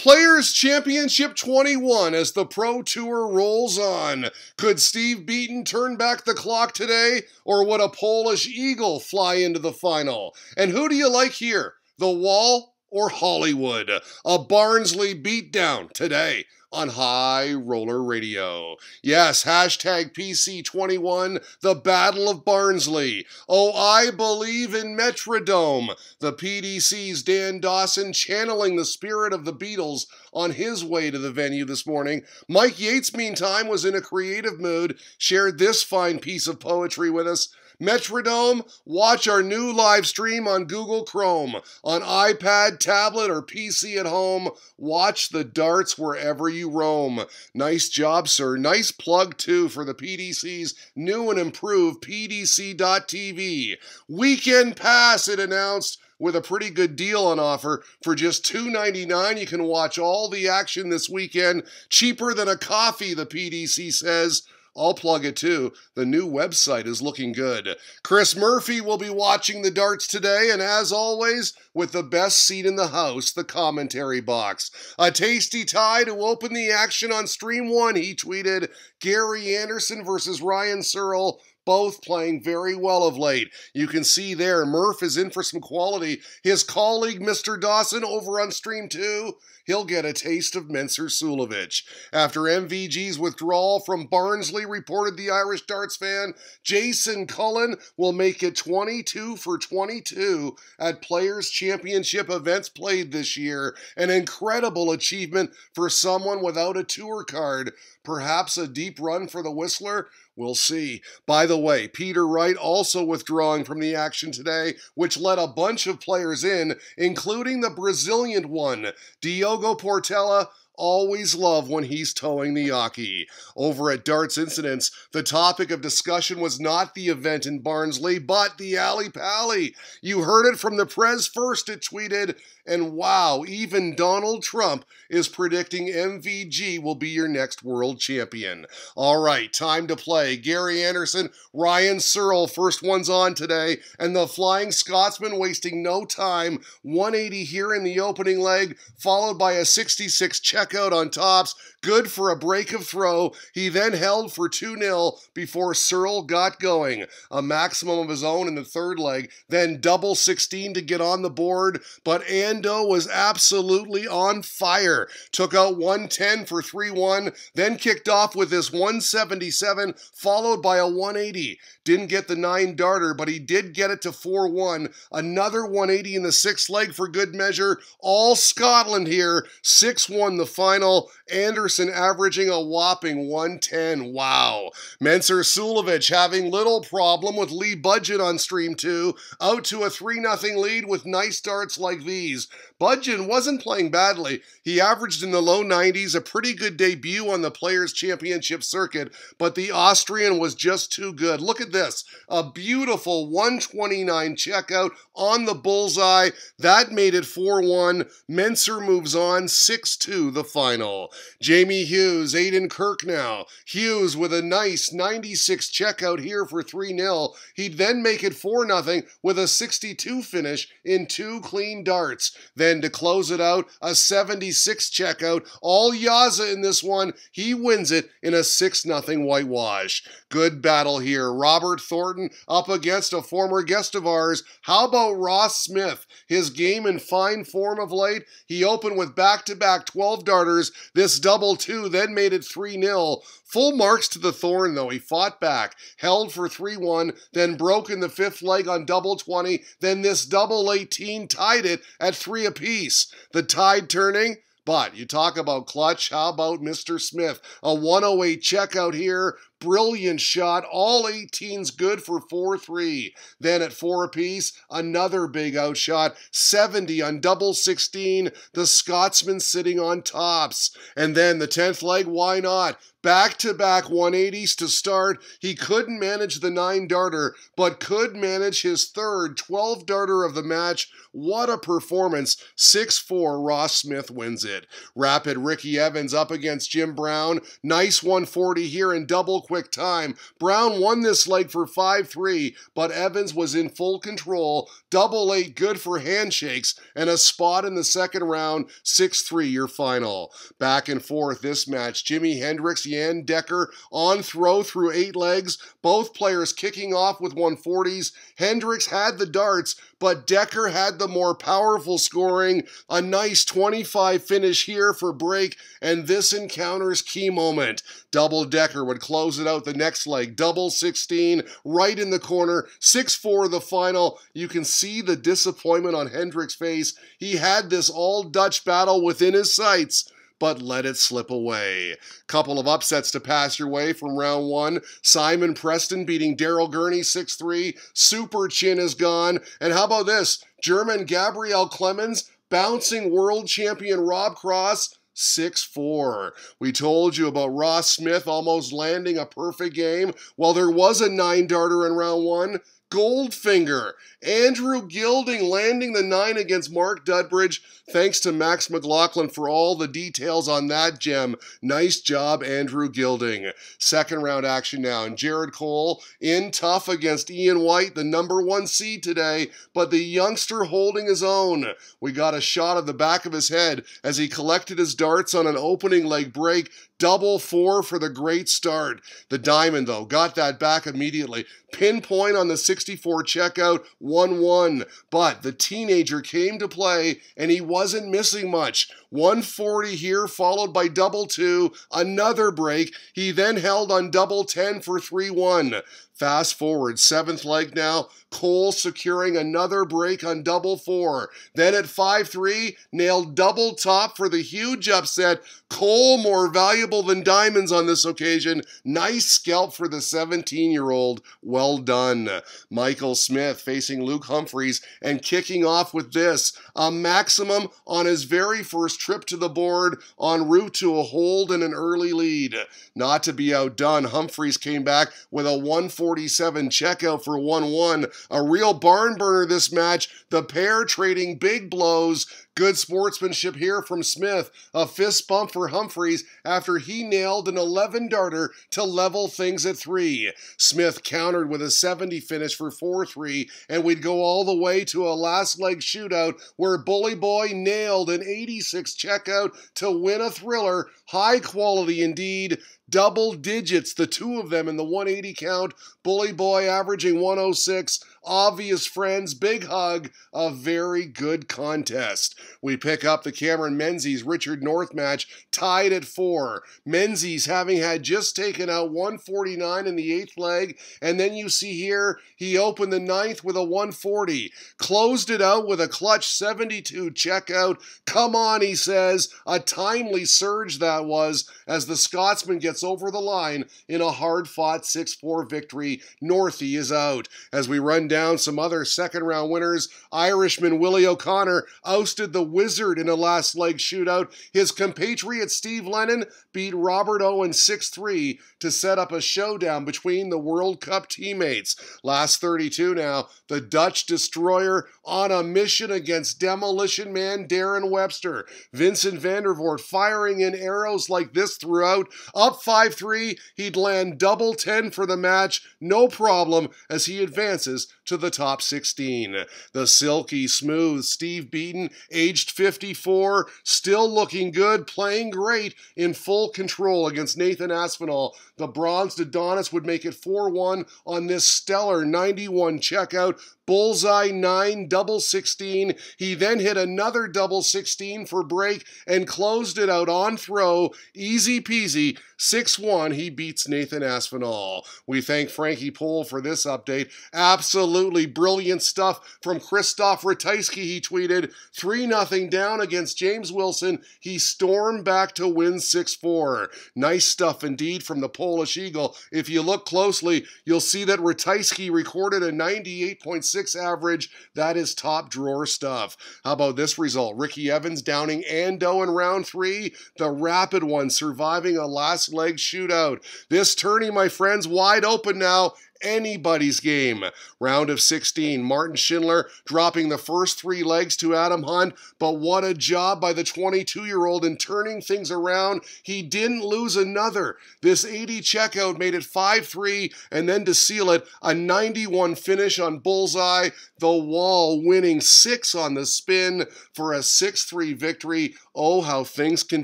Players Championship 21 as the Pro Tour rolls on. Could Steve Beaton turn back the clock today, or would a Polish Eagle fly into the final? And who do you like here, the Wall or Hollywood? A Barnsley beatdown today on High Roller Radio. Yes, hashtag PC21, the Battle of Barnsley. Oh, I believe in Metrodome. The PDC's Dan Dawson channeling the spirit of the Beatles on his way to the venue this morning. Mike Yates, meantime, was in a creative mood, shared this fine piece of poetry with us. Metrodome, watch our new live stream on Google Chrome, on iPad, tablet, or PC at home. Watch the darts wherever you roam. Nice job, sir. Nice plug, too, for the PDC's new and improved PDC.TV. Weekend Pass, it announced, with a pretty good deal on offer. For just $2.99, you can watch all the action this weekend. Cheaper than a coffee, the PDC says. I'll plug it too. The new website is looking good. Chris Murphy will be watching the darts today, and as always, with the best seat in the house, the commentary box. A tasty tie to open the action on Stream 1, he tweeted. Gary Anderson versus Ryan Searle, both playing very well of late. You can see there, Murph is in for some quality. His colleague, Mr. Dawson, over on Stream 2, he'll get a taste of Mensur Suljovic. After MVG's withdrawal from Barnsley, reported the Irish darts fan, Jason Cullen will make it 22 for 22 at Players' Championship events played this year. An incredible achievement for someone without a tour card. Perhaps a deep run for the Whistler? We'll see. By the way, Peter Wright also withdrawing from the action today, which let a bunch of players in, including the Brazilian one, Diogo Portela. Always love when he's towing the Yaki. Over at Darts Incidents, the topic of discussion was not the event in Barnsley, but the Alley Pally. You heard it from the Prez first, it tweeted. And wow, even Donald Trump is predicting MVG will be your next world champion. All right, time to play. Gary Anderson, Ryan Searle, first one's on today, and the Flying Scotsman wasting no time. 180 here in the opening leg, followed by a 66 checkout on tops. Good for a break of throw. He then held for 2-0 before Searle got going. A maximum of his own in the third leg, then double 16 to get on the board, but Ando was absolutely on fire. Took out 110 for 3-1, then kicked off with this 177, followed by a 180. Didn't get the 9-darter, but he did get it to 4-1. Another 180 in the sixth leg for good measure. All Scotland here. 6-1 the final. Anderson averaging a whopping 110. Wow. Mensur Suljovic having little problem with Lee Budgeon on Stream 2. Out to a 3-0 lead with nice darts like these. Budgeon wasn't playing badly. He averaged in the low 90s, a pretty good debut on the Players' Championship circuit, but the Austrian was just too good. Look at this. A beautiful 129 checkout on the bullseye. That made it 4-1. Mensur moves on 6-2 the final. Jamie Hughes, Aidan Kirk now. Hughes with a nice 96 checkout here for 3-0. He'd then make it 4-0 with a 62 finish in 2 clean darts. Then to close it out, a 76 checkout. All Yaza in this one. He wins it in a 6-0 whitewash. Good battle here. Robert Thornton up against a former guest of ours. How about Ross Smith? His game in fine form of late. He opened with back-to-back 12 darters. This double 2 then made it 3-0. Full marks to the Thorn, though. He fought back, held for 3-1, then broke in the fifth leg on double 20. Then this double 18 tied it at 3 apiece. The tide turning. But you talk about clutch, how about Mr. Smith? A 108 checkout here. Brilliant shot. All 18s good for 4-3. Then at 4 apiece, another big outshot. 70 on double 16. The Scotsman sitting on tops. And then the 10th leg, why not? Back-to-back 180s to start. He couldn't manage the 9-darter, but could manage his third 12-darter of the match. What a performance. 6-4, Ross Smith wins it. Rapid Ricky Evans up against Jim Brown. Nice 140 here in double quick time. Brown won this leg for 5-3, but Evans was in full control. Double 8 good for handshakes, and a spot in the second round, 6-3 your final. Back and forth this match, Jimi Hendrix, Jan Decker on throw through 8 legs, both players kicking off with 140s. Hendrix had the darts, but Decker had the more powerful scoring. A nice 25 finish here for break, and this encounter's key moment. Double Decker would close it out the next leg, double 16, right in the corner, 6-4 the final. You can see the disappointment on Hendrix's face. He had this all-Dutch battle within his sights, but let it slip away. Couple of upsets to pass your way from round 1. Simon Preston beating Daryl Gurney 6-3. Super Chin is gone. And how about this? German Gabriel Clemens bouncing world champion Rob Cross 6-4. We told you about Ross Smith almost landing a perfect game. Well, there was a 9-darter in round 1. Goldfinger. Andrew Gilding landing the 9 against Mark Dudbridge. Thanks to Max McLaughlin for all the details on that gem. Nice job, Andrew Gilding. Second round action now, and Jared Cole in tough against Ian White, the number 1 seed today, but the youngster holding his own. We got a shot of the back of his head as he collected his darts on an opening leg break. Double 4 for the great start. The Diamond, though, got that back immediately. Pinpoint on the 64 checkout, 1-1. But the teenager came to play, and he wasn't missing much. 140 here, followed by double 2. Another break. He then held on double 10 for 3-1. Fast forward, 7th leg now. Cole securing another break on double 4. Then at 5-3, nailed double top for the huge upset. Cole more valuable than diamonds on this occasion. Nice scalp for the 17-year-old. Well done. Michael Smith facing Luke Humphreys and kicking off with this. A maximum on his very first trip to the board, en route to a hold and an early lead. Not to be outdone, Humphreys came back with a 147 checkout for 1-1. A real barn burner this match. The pair trading big blows. Good sportsmanship here from Smith. A fist bump for Humphreys after he nailed an 11-darter to level things at 3. Smith countered with a 70 finish for 4-3, and we'd go all the way to a last leg shootout where Bully Boy nailed an 86 checkout to win a thriller. High quality indeed. Double digits, the two of them in the 180 count. Bully Boy averaging 106. Obvious friends, big hug. A very good contest. We pick up the Cameron Menzies Richard North match, tied at 4. Menzies having had just taken out 149 in the 8th leg, and then you see here he opened the 9th with a 140. Closed it out with a clutch 72 checkout. Come on, he says. A timely surge that was, as the Scotsman gets over the line in a hard-fought 6-4 victory. Northie is out. As we run down some other second-round winners, Irishman Willie O'Connor ousted the Wizard in a last-leg shootout. His compatriot Steve Lennon beat Robert Owen 6-3 to set up a showdown between the World Cup teammates. Last 32 now, the Dutch destroyer on a mission against Demolition Man Darren Webster. Vincent Vandervoort firing in arrows like this throughout. Up 5-3, he'd land double 10 for the match, no problem, as he advances to the top 16. The silky smooth Steve Beaton, aged 54, still looking good, playing great, in full control against Nathan Aspinall. The bronzed Adonis would make it 4-1 on this stellar 91 checkout. Bullseye 9, double 16. He then hit another double 16 for break and closed it out on throw. Easy peasy. 6-1, he beats Nathan Aspinall. We thank Frankie Pohl for this update. Absolutely brilliant stuff from Kryzsztof Ratajski, he tweeted. 3-0 down against James Wilson. He stormed back to win 6-4. Nice stuff indeed from the Polish Eagle. If you look closely, you'll see that Ratajski recorded a 98.6 average. That is top drawer stuff. How about this result? Ricky Evans downing Ando in round 3. The rapid one surviving a last leg shootout. This tourney, my friends, wide open now. anybody's game. Round of 16, Martin Schindler dropping the first 3 legs to Adam Hunt, but what a job by the 22-year-old in turning things around. He didn't lose another. This 80 checkout made it 5-3, and then to seal it, a 91 finish on bullseye. The Wall winning 6 on the spin for a 6-3 victory. Oh, how things can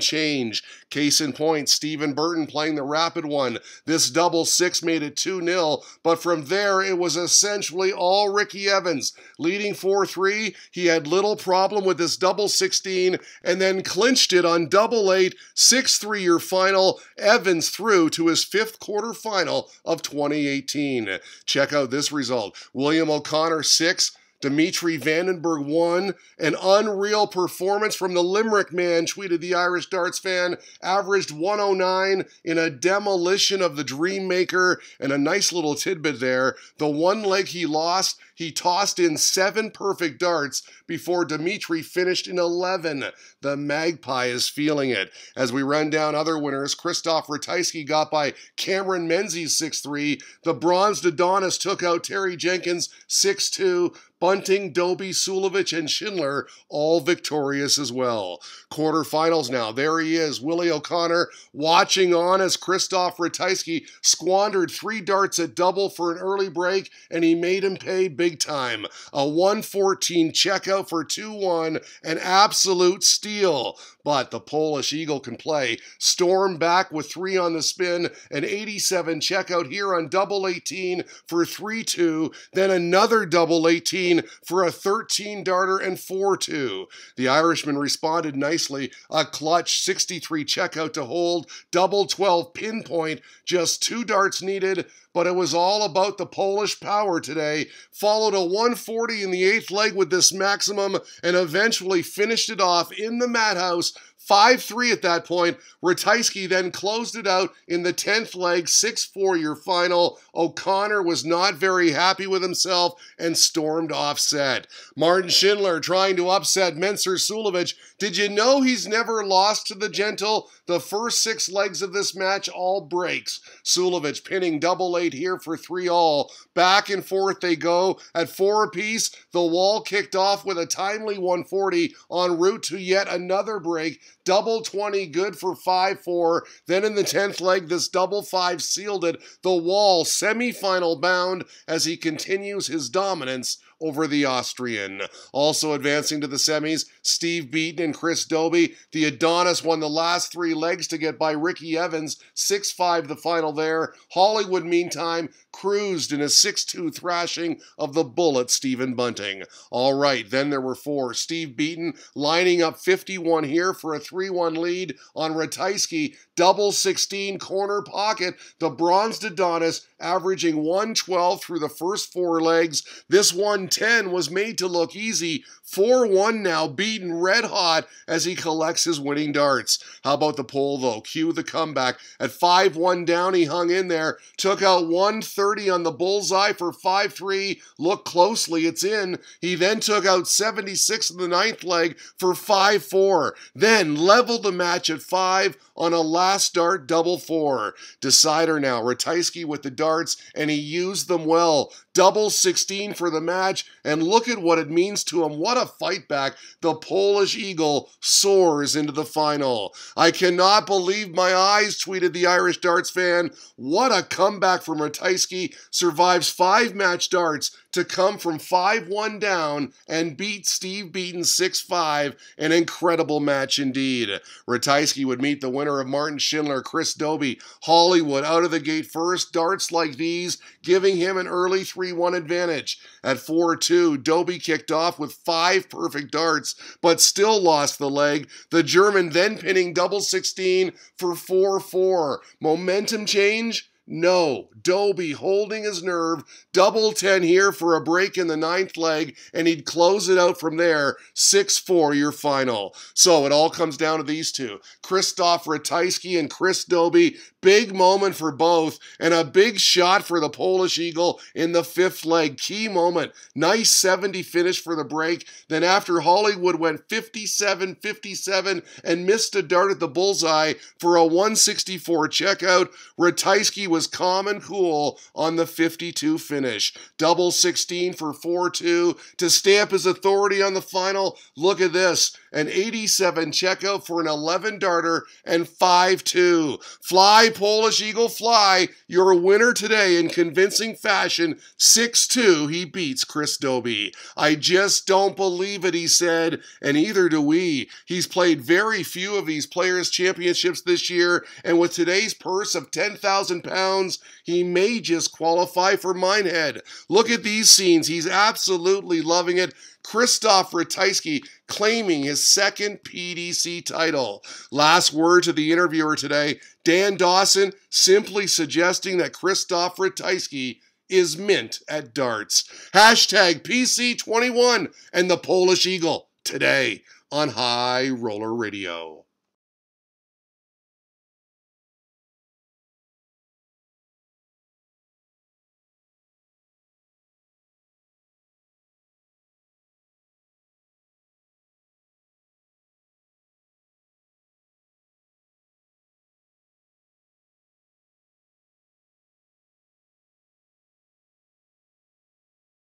change. Case in point, Stephen Burton playing the rapid one. This double 6 made it 2-0, but from there it was essentially all Ricky Evans. Leading 4-3, he had little problem with this double 16 and then clinched it on double 8, 6-3 your final. Evans through to his 5th quarterfinal of 2018. Check out this result. William O'Connor 6, Dimitri Vandenberg 1, an unreal performance from the Limerick man, tweeted the Irish darts fan, averaged 109 in a demolition of the Dream Maker, and a nice little tidbit there, the one leg he lost, he tossed in 7 perfect darts before Dimitri finished in 11. The Magpie is feeling it. As we run down other winners, Kryzsztof Ratajski got by Cameron Menzies 6-3, the bronzed Adonis took out Terry Jenkins 6-2, Bunting, Dobey, Sulovich, and Schindler all victorious as well. Quarterfinals now. There he is, Willie O'Connor, watching on as Kryzsztof Ratajski squandered 3 darts at double for an early break, and he made him pay big time. A 114 checkout for 2-1, an absolute steal. But the Polish Eagle can play. Storm back with 3 on the spin, an 87 checkout here on double 18 for 3-2, then another double 18 for a 13 darter and 4-2. The Irishman responded nicely, a clutch 63 checkout to hold, double 12 pinpoint, just 2 darts needed, but it was all about the Polish power today. Followed a 140 in the 8th leg with this maximum and eventually finished it off in the madhouse. 5-3 at that point. Ratajski then closed it out in the 10th leg, 6-4 your final. O'Connor was not very happy with himself and stormed off set. Martin Schindler trying to upset Mencer Sulovich. Did you know he's never lost to the gentle? The first 6 legs of this match all breaks. Sulovich pinning double 8 here for 3-all. Back and forth they go at 4 apiece. The Wall kicked off with a timely 140 en route to yet another break. Double 20 good for 5-4. Then in the 10th leg, this double 5 sealed it. The Wall semi-final bound as he continues his dominance over the Austrian. Also advancing to the semis, Steve Beaton and Chris Dobey. The Adonis won the last 3 legs to get by Ricky Evans, 6-5 the final there. Hollywood, meantime, cruised in a 6-2 thrashing of the Bullet Stephen Bunting. All right, then there were 4. Steve Beaton lining up 51 here for a 3-1 lead on Ratajski. Double 16 corner pocket. The bronzed Adonis averaging 112 through the first 4 legs. This 110 was made to look easy. 4-1 now, Beaton red hot as he collects his winning darts. How about the pole though? Cue the comeback. At 5-1 down, he hung in there. Took out 130 on the bullseye for 5-3. Look closely, it's in. He then took out 76 in the 9th leg for 5-4. Then leveled the match at 5 on a last dart double 4. Decider now, Ratajski with the darts, and he used them well. Double 16 for the match, and look at what it means to him. What a fight back. The Polish Eagle soars into the final. I cannot believe my eyes, tweeted the Irish darts fan. What a comeback from Ratajski. Survives 5 match darts to come from 5-1 down and beat Steve Beaton 6-5. An incredible match indeed. Ratajski would meet the winner of Martin Schindler, Chris Dobey. Hollywood out of the gate first. Darts like these giving him an early 3-1 advantage. At 4-2, Dobey kicked off with 5 perfect darts, but still lost the leg. The German then pinning double 16 for 4-4. Momentum change? No. Dobey holding his nerve. Double 10 here for a break in the 9th leg, and he'd close it out from there. 6-4 your final. So it all comes down to these two. Kryzsztof Ratajski and Chris Dobey. Big moment for both, and a big shot for the Polish Eagle in the 5th leg. Key moment. Nice 70 finish for the break. Then after Hollywood went 57-57 and missed a dart at the bullseye for a 164 checkout, Ratajski was calm and cool on the 52 finish. Double 16 for 4-2 to stamp his authority on the final. Look at this, an 87 checkout for an 11-darter and 5-2. Fly, Polish Eagle, fly. Your winner today in convincing fashion. 6-2, he beats Chris Dobey. I just don't believe it, he said, and either do we. He's played very few of these Players' Championships this year, and with today's purse of 10,000 pounds, he may just qualify for Minehead. Look at these scenes. He's absolutely loving it. Kryzsztof Ratajski claiming his second PDC title. Last word to the interviewer today, Dan Dawson simply suggesting that Kryzsztof Ratajski is mint at darts. Hashtag PC21 and the Polish Eagle today on High Roller Radio.